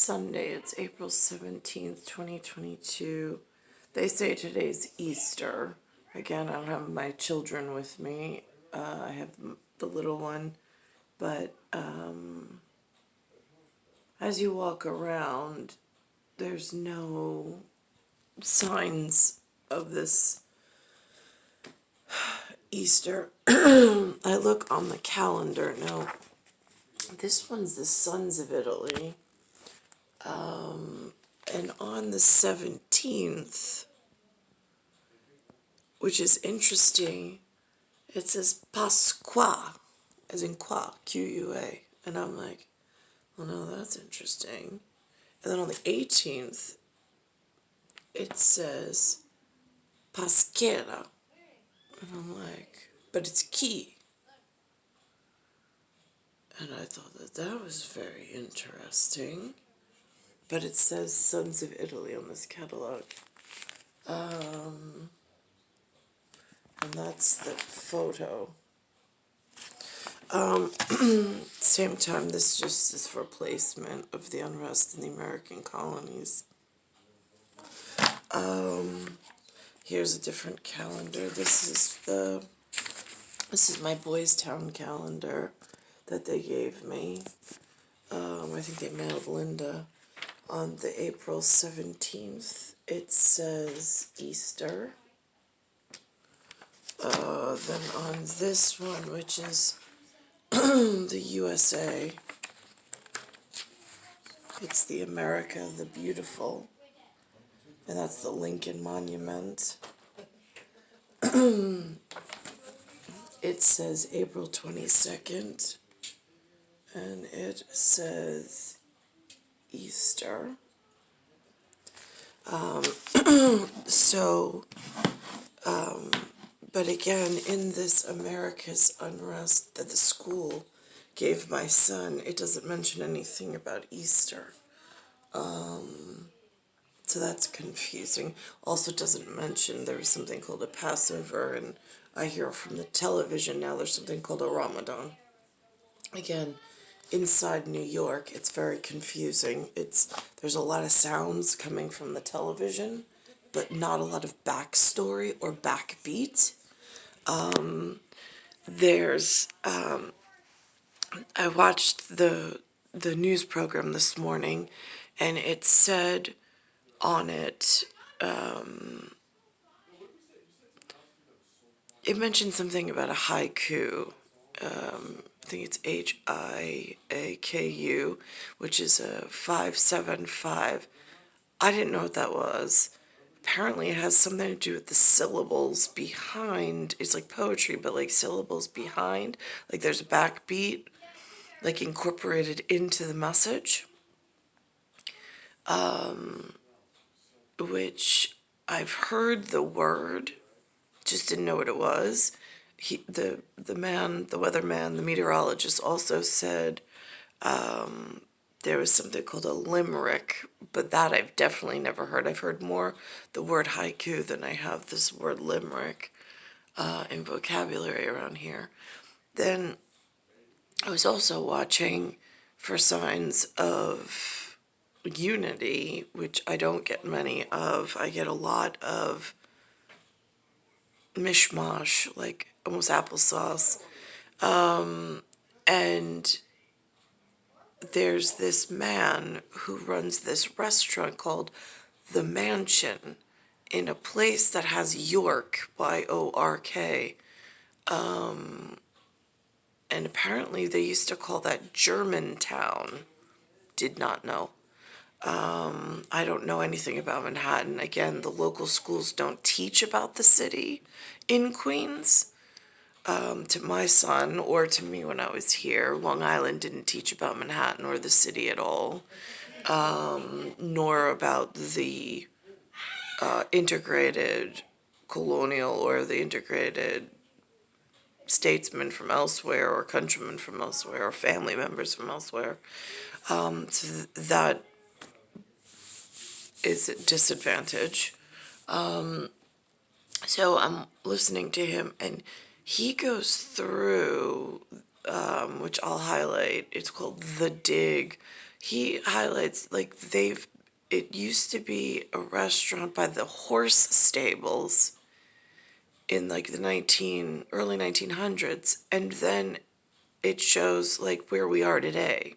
Sunday. It's April 17th, 2022. They say today's Easter. Again, I don't have my children with me. I have the little one. But as you walk around, there's no signs of this Easter. I look on the calendar now. This one's the Sons of Italy. And on the 17th, which is interesting, it says Pasqua, as in qua, Q-U-A. And I'm like, well, no, that's interesting. And then on the 18th, it says Paschera. And I'm like, but it's key. And I thought that was very interesting. But it says Sons of Italy on this catalog. And that's the photo. Same time, this just is for placement of the unrest in the American colonies. Here's a different calendar. This is my Boys Town calendar that they gave me. I think they mailed Linda. On the April 17th, it says Easter. Then on this one, which is the USA, it's the America the Beautiful, and that's the Lincoln Monument. It says April 22nd, and it says Easter. But again, in this America's unrest that the school gave my son, it doesn't mention anything about Easter. So that's confusing. Also doesn't mention there was something called a Passover, and I hear from the television now there's something called a Ramadan. Again, inside New York, it's very confusing. There's a lot of sounds coming from the television, but not a lot of backstory or backbeat. I watched the news program this morning, and it said on it, it mentioned something about a haiku. I think it's HIAKU, which is a 575. I didn't know what that was. Apparently it has something to do with the syllables behind. It's like poetry, but like syllables behind. Like there's a backbeat, like incorporated into the message. Which I've heard the word, just didn't know what it was. The weatherman, the meteorologist also said there was something called a limerick, but that I've definitely never heard. I've heard more the word haiku than I have this word limerick in vocabulary around here. Then I was also watching for signs of unity, which I don't get many of. I get a lot of mishmash, like almost applesauce. And there's this man who runs this restaurant called The Mansion in a place that has York, Y-O-R-K. And apparently they used to call that Germantown. Did not know. I don't know anything about Manhattan. Again, the local schools don't teach about the city in Queens. To my son or to me when I was here, Long Island didn't teach about Manhattan or the city at all, nor about the integrated colonial or the integrated statesmen from elsewhere or countrymen from elsewhere or family members from elsewhere. So that is a disadvantage. So I'm listening to him, and he goes through, which I'll highlight, it's called The Dig. he highlights like it used to be a restaurant by the horse stables in like the early 1900s, and then it shows like where we are today,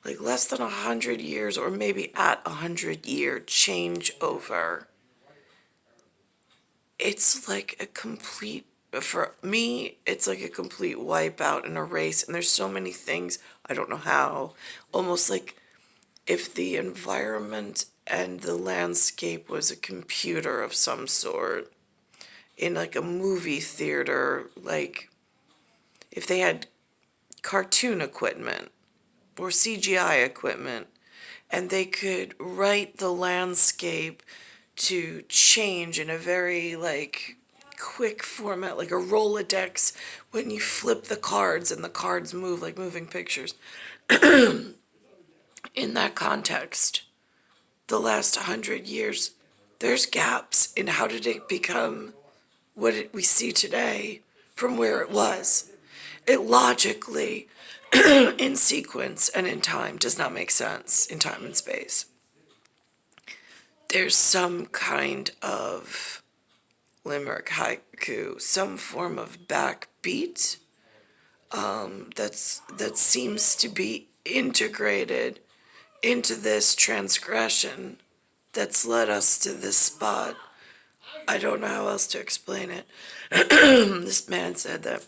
like less than 100 years, or maybe at 100 year changeover. It's like a complete, for me, it's like a complete wipeout and erase. And there's so many things, I don't know how, almost like if the environment and the landscape was a computer of some sort in like a movie theater, like if they had cartoon equipment or CGI equipment, and they could write the landscape to change in a very like quick format, like a Rolodex, when you flip the cards and the cards move like moving pictures. In that context, the last 100 years, there's gaps in how did it become we see today from where it was. It logically, in sequence and in time, does not make sense in time and space. There's some kind of limerick, haiku, some form of backbeat that seems to be integrated into this transgression that's led us to this spot. I don't know how else to explain it. This man said that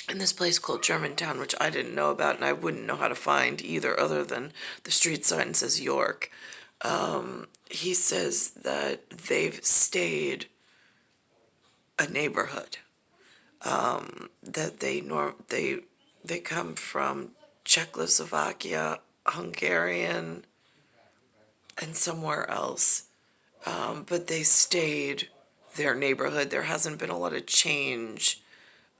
in this place called Germantown, which I didn't know about and I wouldn't know how to find either, other than the street sign says York. He says that they've stayed a neighborhood. That they come from Czechoslovakia, Hungarian, and somewhere else. But they stayed their neighborhood. There hasn't been a lot of change,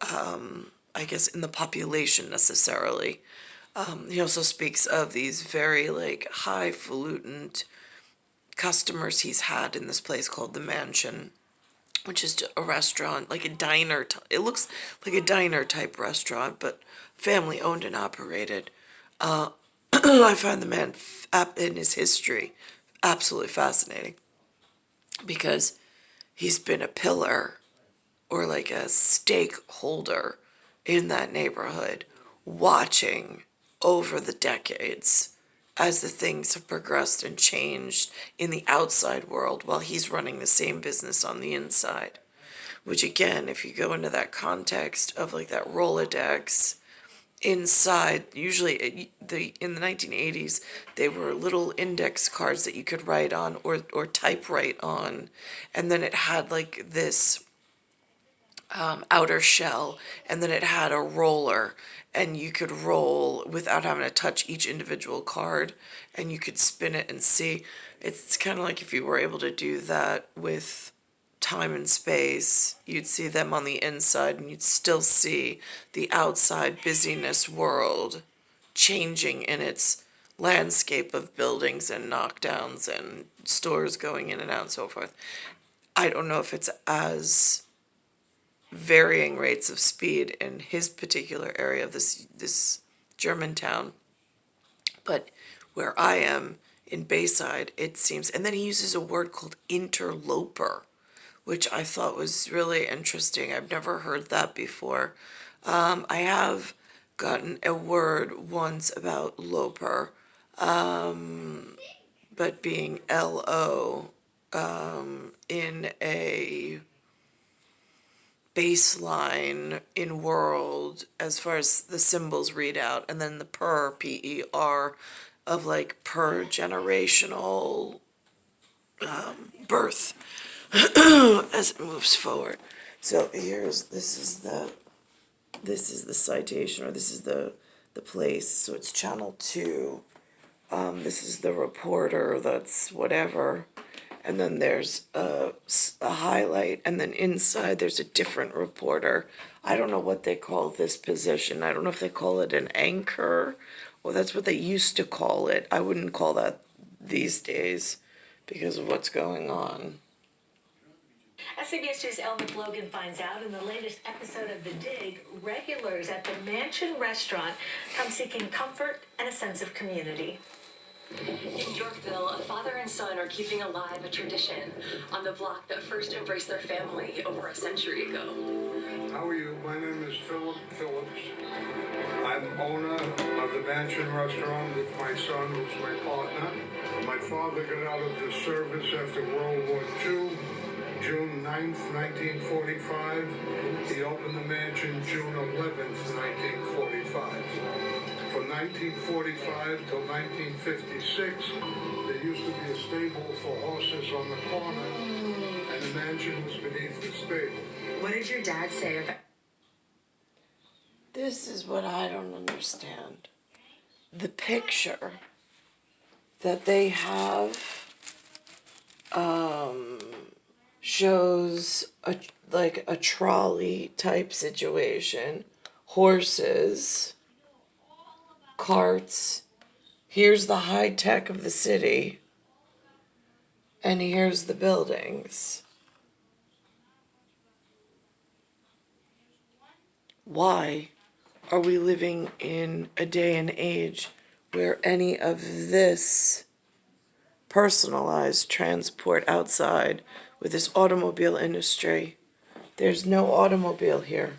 I guess, in the population necessarily. He also speaks of these very like highfalutin customers he's had in this place called the Mansion, which is a restaurant, like a diner. It looks like a diner type restaurant, but family owned and operated. I find the man in his history absolutely fascinating because he's been a pillar or like a stakeholder in that neighborhood, watching over the decades as the things have progressed and changed in the outside world while he's running the same business on the inside. Which again, if you go into that context of like that Rolodex, inside, usually in the 1980s, they were little index cards that you could write on or typewrite on, and then it had like this outer shell, and then it had a roller, and you could roll without having to touch each individual card, and you could spin it and see. It's kind of like if you were able to do that with time and space, you'd see them on the inside, and you'd still see the outside busyness world changing in its landscape of buildings and knockdowns and stores going in and out and so forth. I don't know if it's as varying rates of speed in his particular area of this German town, but where I am in Bayside, it seems, and then he uses a word called interloper, which I thought was really interesting. I've never heard that before. I have gotten a word once about loper, but being LO in a baseline in world as far as the symbols read out, and then the PER of like per generational birth as it moves forward. So this is the citation, or this is the place. So it's channel 2. This is the reporter that's whatever, and then there's a highlight, and then inside there's a different reporter. I don't know what they call this position. I don't know if they call it an anchor, or that's what they used to call it. I wouldn't call that these days because of what's going on. CBS News' Elle McLogan finds out in the latest episode of The Dig, regulars at the Mansion restaurant come seeking comfort and a sense of community. In Yorkville, a father and son are keeping alive a tradition on the block that first embraced their family over a century ago. How are you? My name is Philip Phillips. I'm owner of the Mansion restaurant with my son, who's my partner. My father got out of the service after World War II, June 9th, 1945. He opened the Mansion June 11th, 1945. From 1945 till 1956, there used to be a stable for horses on the corner, and the mansion was beneath the stable. What did your dad say about... This is what I don't understand. The picture that they have shows a trolley type situation, horses, carts. Here's the high tech of the city, and here's the buildings. Why are we living in a day and age where any of this personalized transport outside with this automobile industry? There's no automobile here.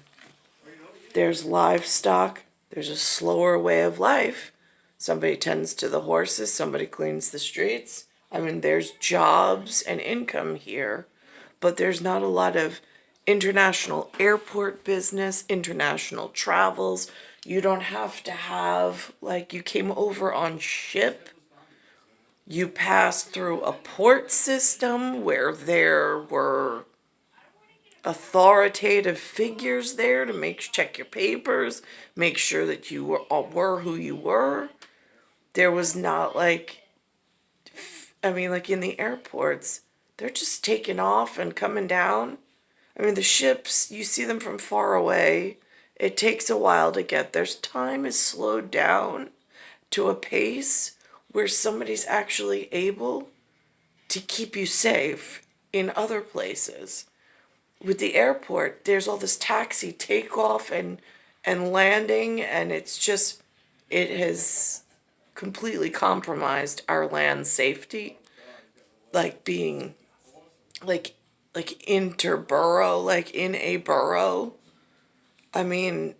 There's livestock. There's a slower way of life. Somebody tends to the horses. Somebody cleans the streets. I mean, there's jobs and income here, but there's not a lot of international airport business, international travels. You don't have to have, like, you came over on ship. You passed through a port system where there were authoritative figures there to check your papers, make sure that you were who you were. There was not like in the airports, they're just taking off and coming down. I mean, the ships, you see them from far away. It takes a while to get there. Time is slowed down to a pace where somebody's actually able to keep you safe in other places. With the airport, there's all this taxi takeoff and landing, and it has completely compromised our land safety, like being like interborough, like in a borough. I mean,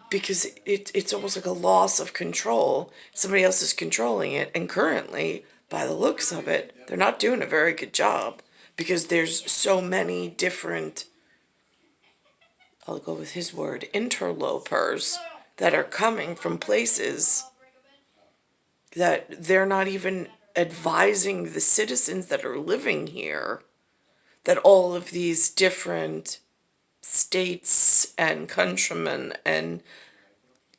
because it's almost like a loss of control. Somebody else is controlling it, and currently, by the looks of it, they're not doing a very good job because there's so many different, I'll go with his word, interlopers that are coming from places that they're not even advising the citizens that are living here that all of these different states and countrymen and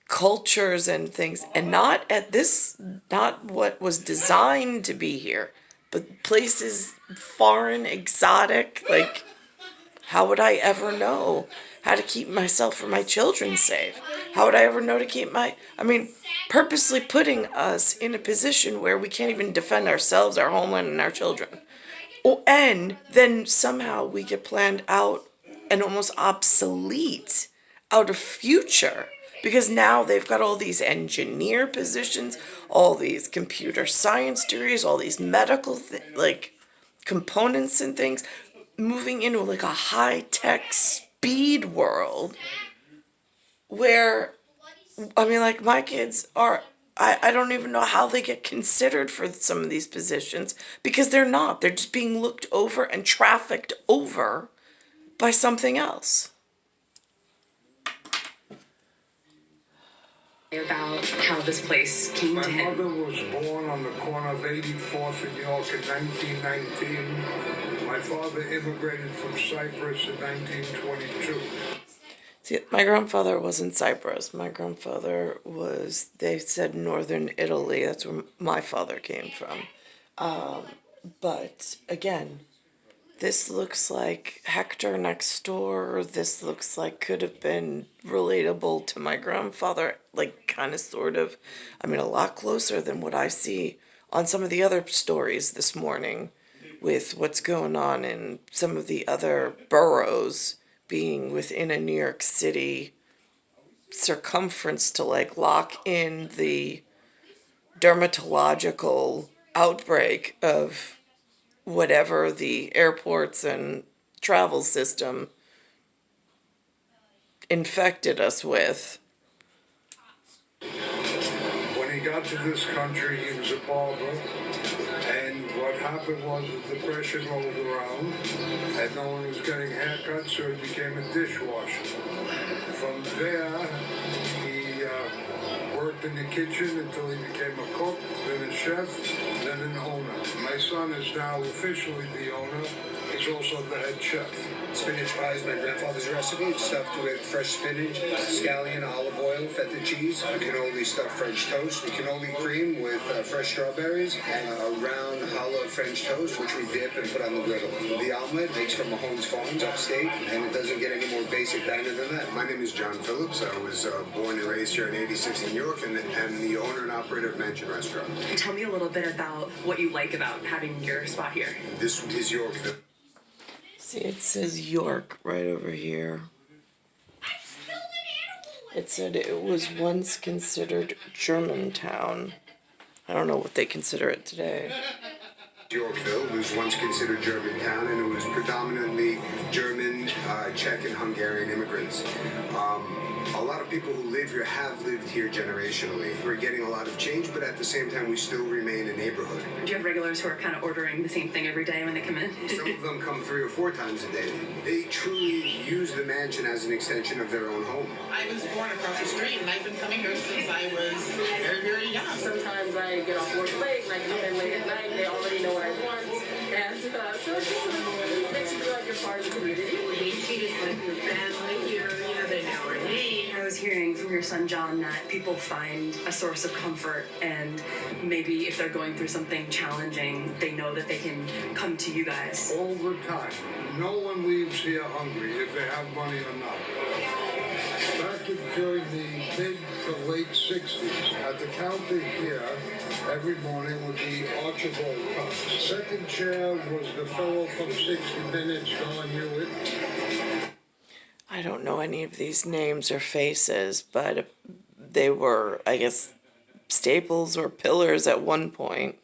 cultures and things, and not what was designed to be here, but places foreign, exotic. Like, how would I ever know how to keep myself or my children safe? How would I ever know to keep purposely putting us in a position where we can't even defend ourselves, our homeland, and our children. Oh, and then somehow we get planned out and almost obsolete out of future, because now they've got all these engineer positions, all these computer science degrees, all these medical components and things, moving into like a high-tech speed world where, my kids are, I don't even know how they get considered for some of these positions, because they're not. They're just being looked over and trafficked over by something else. About how this place came to him. My mother was born on the corner of 84th in York in 1919. My father immigrated from Cyprus in 1922. See, my grandfather was in Cyprus. My grandfather they said northern Italy. That's where my father came from. But again, this looks like Hector next door. This looks like could have been relatable to my grandfather, like kind of sort of. A lot closer than what I see on some of the other stories this morning with what's going on in some of the other boroughs being within a New York City circumference to like lock in the dermatological outbreak of whatever the airports and travel system infected us with. When he got to this country, he was a barber, and what happened was the depression rolled around, and no one was getting haircuts, so he became a dishwasher. From there, he worked in the kitchen until he became a cook, then a chef, then an owner. My son is now officially the owner. He's also the head chef. Spinach pie is my grandfather's recipe. It's stuffed with fresh spinach, scallion, olive oil, feta cheese, a cannoli stuffed French toast, a cannoli cream with fresh strawberries, and a round hollow French toast, which we dip and put on the griddle. The omelet makes from Mahon's Farms upstate, and it doesn't get any more basic diner than that. My name is John Phillips. I was born and raised here in 86th in New York, and the owner and operator of Mansion Restaurant. Tell me a little bit about what you like about having your spot here. This is Yorkville. See, it says York right over here. It said it was once considered Germantown. I don't know what they consider it today. Yorkville was once considered Germantown, and it was predominantly German, Czech, and Hungarian immigrants. A lot of people who live here have lived here generationally. We're getting a lot of change, but at the same time, we still remain a neighborhood. Do you have regulars who are kind of ordering the same thing every day when they come in? Some of them come 3 or 4 times a day. They truly use the mansion as an extension of their own home. I was born across the street, and I've been coming here since I was very, very young. Sometimes I get off work late and I come in late at night. They already know what I want, and so it just makes you feel like you're part of the community. They treat us like your family here. They know our name. I was hearing from your son John that people find a source of comfort, and maybe if they're going through something challenging, they know that they can come to you guys. All the time. No one leaves here hungry if they have money or not. Back during the mid to late 60s, at the counter here, every morning would be Archibald cups. Second chair was the fellow from 60 Minutes, Don Hewitt. I don't know any of these names or faces, but they were, I guess, staples or pillars at one point.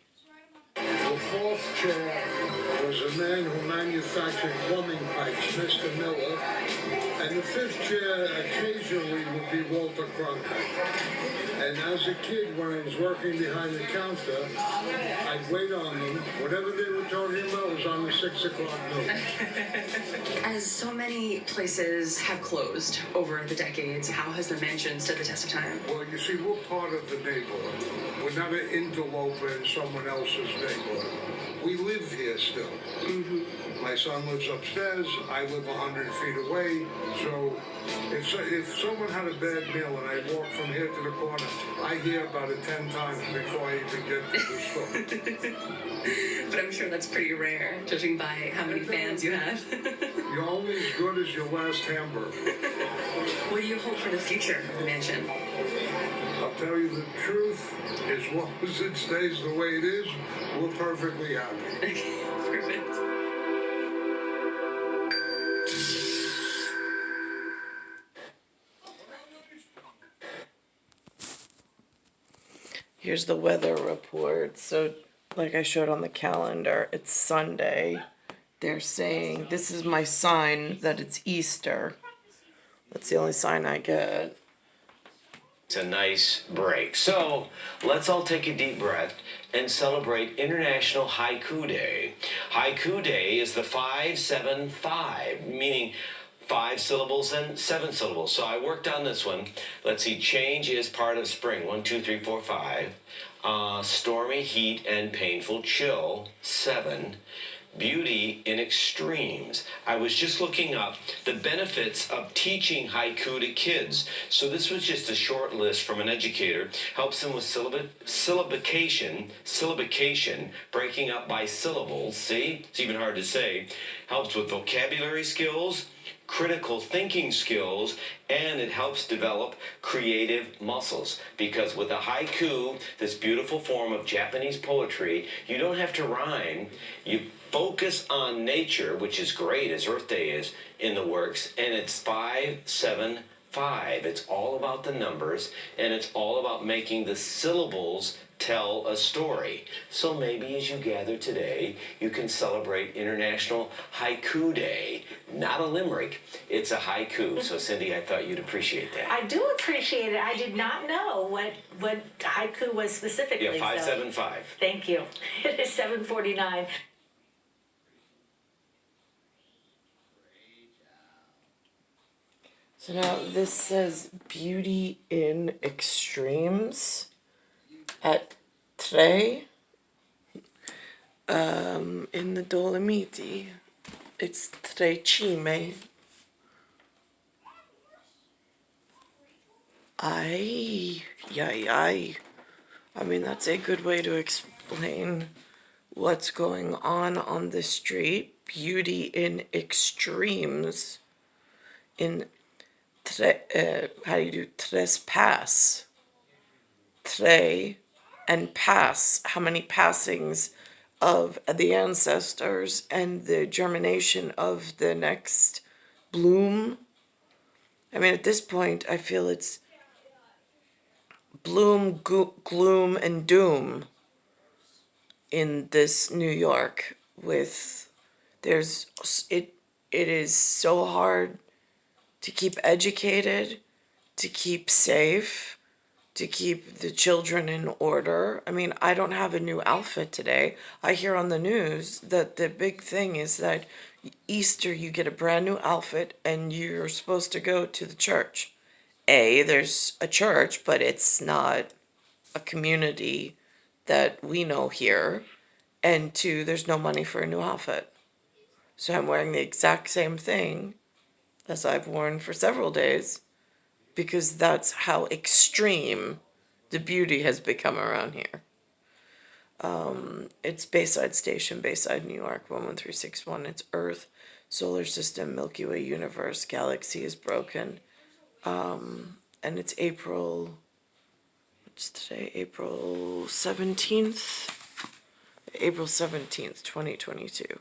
The fourth chair was a man who manufactured plumbing pipes, Mr. Miller. And the fifth chair occasionally would be Walter Cronkite. And as a kid, when I was working behind the counter, I'd wait on them. Whatever they were talking about was on the 6 o'clock news. As so many places have closed over the decades, how has the mansion stood the test of time? Well, you see, we're part of the neighborhood. We're not an interloper in someone else's neighborhood. We live here still. Mm-hmm. My son lives upstairs. I live 100 feet away. So if someone had a bad meal and I walk from here to the corner, I hear about it 10 times before I even get to the store. But I'm sure that's pretty rare, judging by how many fans you have. You're only as good as your last hamburger. What do you hope for the future of the mansion? I'll tell you the truth, as long as it stays the way it is, we're perfectly happy. Okay, perfect. Here's the weather report. So, like I showed on the calendar, it's Sunday. They're saying, this is my sign that it's Easter. That's the only sign I get. It's a nice break. So let's all take a deep breath and celebrate International Haiku Day. Haiku Day is the 5-7-5, meaning 5 syllables and 7 syllables. So I worked on this one. Let's see. Change is part of spring. 1, 2, 3, 4, 5. Stormy heat and painful chill. 7. Beauty in extremes. I was just looking up the benefits of teaching haiku to kids. So this was just a short list from an educator. Helps them with syllabication, breaking up by syllables. See? It's even hard to say. Helps with vocabulary skills, critical thinking skills, and it helps develop creative muscles. Because with a haiku, this beautiful form of Japanese poetry, you don't have to rhyme. You focus on nature, which is great, as Earth Day is in the works, and it's 575. It's all about the numbers, and it's all about making the syllables tell a story. So maybe as you gather today, you can celebrate International Haiku Day. Not a limerick, it's a haiku. So Cindy, I thought you'd appreciate that. I do appreciate it. I did not know what haiku was specifically. Yeah, 575. So thank you. It is 7:49. So now this says beauty in extremes at Tre in the Dolomiti. It's Tre Cime. Ay, yay, ay. I mean, that's a good way to explain what's going on the street. Beauty in extremes. In how do you do trespass? Tre and pass. How many passings of the ancestors and the germination of the next bloom? I mean, at this point, I feel it's bloom, gloom, and doom in this New York. With it is so hard to keep educated, to keep safe, to keep the children in order. I mean, I don't have a new outfit today. I hear on the news that the big thing is that Easter you get a brand new outfit and you're supposed to go to the church. There's a church, but it's not a community that we know here. And two, there's no money for a new outfit. So I'm wearing the exact same thing as I've worn for several days, because that's how extreme the beauty has become around here. It's Bayside Station, Bayside, New York, 11361. It's Earth, Solar System, Milky Way, Universe, Galaxy is broken. And it's what's today? April 17th, 2022.